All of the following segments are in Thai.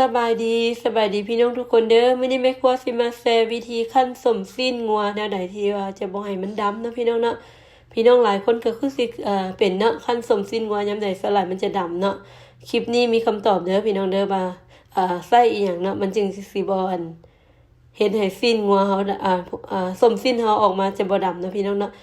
สบายดีพี่น้องทุกคนเด้อมื้อนี้แม่ครัวสิมาแชร์วิธีคั่นส้มซีนงัวแนวใดที่ว่าจะบ่ให้มันดำนะพี่น้องเนาะพี่น้องหลายคนก็คือสิเป็นเนาะคั่นส้มซีนงัวยามใดสลายมันจะดำเนาะคลิปนี้มีคำตอบเด้อพี่น้องเด้อว่าใส่อีหยังเนาะมันจึงสิบ่เฮ็ดให้ซีนงัวเฮาส้มซีนเฮาออกมาจะบ่ดำนะพี่น้องเนาะ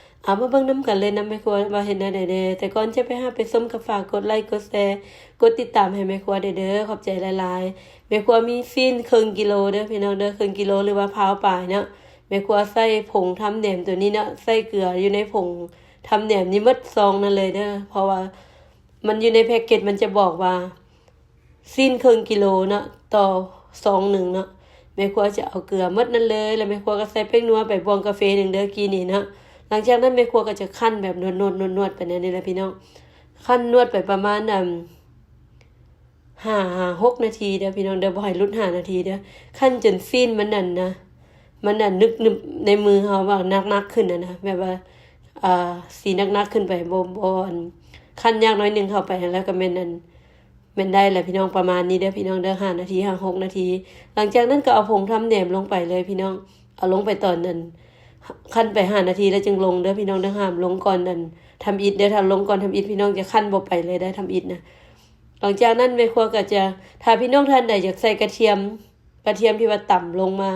มาเบิ่งนำกันเลยนะแม่ครัวว่าเฮ็ดแนวใดเด้อแต่ก่อนจะไปไปส้มก็ฝากกดไลค์กดแชร์กดติดตามให้แม่ครัวเด้อขอบใจหลายๆแม่ครัวมีซีนครึ่งกิโลเด้อพี่น้องเด้อครึ่งกิโลหรือว่าพร้าวปลายเนาะแม่ครัวใส่ผงทำแหนมตัวนี้เนาะใส่เกลืออยู่ในผงทำแหนมนี่หมดซองนั่นเลยเด้อเพราะว่ามันอยู่ในแพ็กเกจมันจะบอกว่าซีนครึ่งกิโลเนาะต่อซองนึงเนาะแม่ครัวจะเอาเกลือหมดนั่นเลยแล้วแม่ครัวก็ใส่แป้งนัวไปบวงกาแฟ1เด้อกี้นี่เนาะหลังจากนั้นแม่ครัวก็จะคั่นแบบนวดๆไปนี่แหละพี่น้องคั่นนวดไปประมาณ6 นาทีเด้อพี่น้องเด้อบ่ให้หลุด5 นาทีเด้อคั่นจนซีนมันนั่นนะมันนั่นนึบๆในมือเฮาว่านักๆขึ้นนะแบบว่าสีนักๆขึ้นไปบ่คั่นยากน้อยนึงเข้าไปแล้วก็แม่นได้แหละพี่น้องประมาณนี้เด้อพี่น้องเด้อ5 นาที6 นาทีหลังจากนั้นก็เอาผงทำแหนมลงไปเลยพี่น้องเอาลงไปตอนนั้นคั่นไป5 นาทีแล้วจึงลงเด้อพี่น้องเด้อห้ามลงก่อนนั้นทำอิฐเด้อถ้าลงก่อนทำอิฐพี่น้องจะคั่นบ่ไปเลยได้ทำอิฐนะหลังจากนั้นแม่ครัวก็จะถ้าพี่น้องท่านใดอยากใส่กระเทียมที่ว่าต่ำลงมา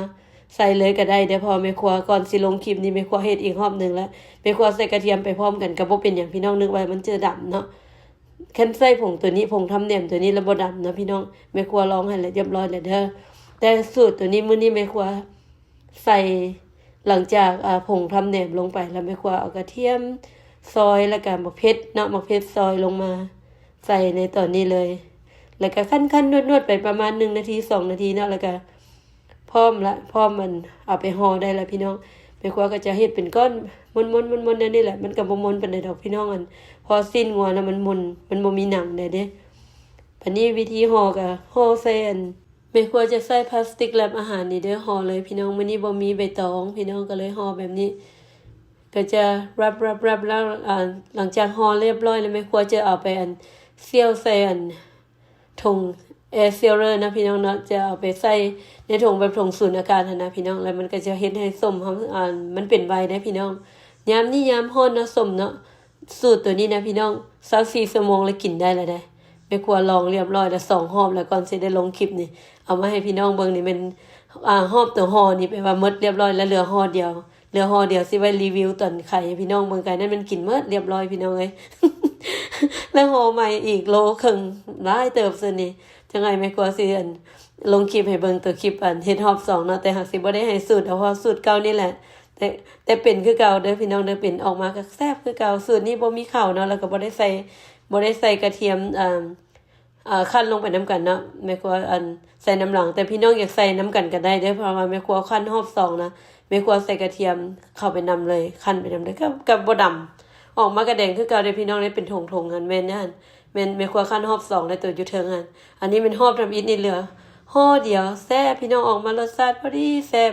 ใส่เลยก็ได้เด้อพอแม่ครัวก่อนสิลงคลิปนี้แม่ครัวเฮ็ดอีกรอบนึงแล้วแม่ครัวใส่กระเทียมไปพร้อมกันก็บ่เป็นหยังพี่น้องนึกว่ามันจะดำเนาะแค่ใส่ผงตัวนี้ผงทำแหนมตัวนี้แล้วบ่ดำนะพี่น้องแม่ครัวลองให้แล้วเรียบร้อยแล้วเด้อแต่สูตรตัวนี้มื้อนี้แม่ครัวใส่หลังจากผงทำแหนมลงไปแล้วแม่ครัวเอากระเทียมซอยแล้วก็มะเขือเนาะมะเขือซอยลงมาใส่ในตอนนี้เลยแล้วก็คั่นๆนวดๆไปประมาณ1 นาที2 นาทีเนาะแล้วก็พร้อมมันเอาไปห่อได้แล้วพี่น้องแม่ครัวก็จะเฮ็ดเป็นก้อนมนๆๆๆนี่แหละมันก็บ่มนปานใดดอกพี่น้องพอสิ้นงัวนะมันบ่มีหนังเด้บัดนี้วิธีห่อก็ห่อใส่แม่ครัวจะใส่พลาสติกแรปอาหารนี่เด้อห่อเลยพี่น้องมื้อนี้บ่มีใบตองพี่น้องก็เลยห่อแบบนี้ก็จะรับแล้วหลังจากห่อเรียบร้อยแล้วแม่ครัวจะเอาไปเซียวใส่ถุงแอร์ซีลเลอร์นะพี่น้องเนาะจะเอาไปใส่ในถุงแบบถุงสูญอากาศนะพี่น้องแล้วมันก็จะเฮ็ดให้ส้มมันเป็นใบได้พี่น้องยามนี้ยามร้อนนะส้มเนาะสูตรตัวนี้นะพี่น้อง24 ชั่วโมงแล้วกินได้แล้วได้แม่ครัวลองเรียบร้อยแล้ว2 รอบแล้วก่อนสิได้ลงคลิปนี่เอามาให้พี่น้องเบิ่งนี่มันรอบตัวห่อนี่แปลว่าหมดเรียบร้อยแล้วเหลือห่อเดียวสิไว้รีวิวตอนไข่ให้พี่น้องเบิ่งกันนั้นมันกินหมดเรียบร้อยพี่น้องเอ้ย แล้วห่อใหม่อีกโลครึ่งหลายเติบซะนี่จังไงแม่ครัวสิลงคลิปให้เบิ่งตัวคลิปเฮ็ดรอบ2เนาะแต่หากสิบ่ได้ให้สูตรเพราะสูตรเก่านี่แหละแต่เป็นคือเก่าเด้อพี่น้องเด้อเป็นออกมาก็แซ่บคือเก่าสูตรนี้บ่มีข้าวเนาะแล้วก็บ่ได้ใส่กระเทียมคั่นลงไปนํกันเนาะแม่ครัวใส่น้ำหลังแต่พี่น้องอยากใส่น้ำกันก็ได้เด้อเพราะว่าแม่ครัวคั่นรอบ2นะแม่ครัวใส่กระเทียมเข้าไปนํเลยคั่นไปนํเลยก็บ่ดำออกมากระแดงคือเก่าเด้อพี่น้องได้เป็นถงๆกันแม่นนั่นแม่ครัวคั่นรอบ2ได้ตัวอยู่เทิงอันนี้เป็นรอบทำอิฐนี่เหลือห่อเดียวแซ่บพี่น้องออกมารสชาติพอดีแซ่บ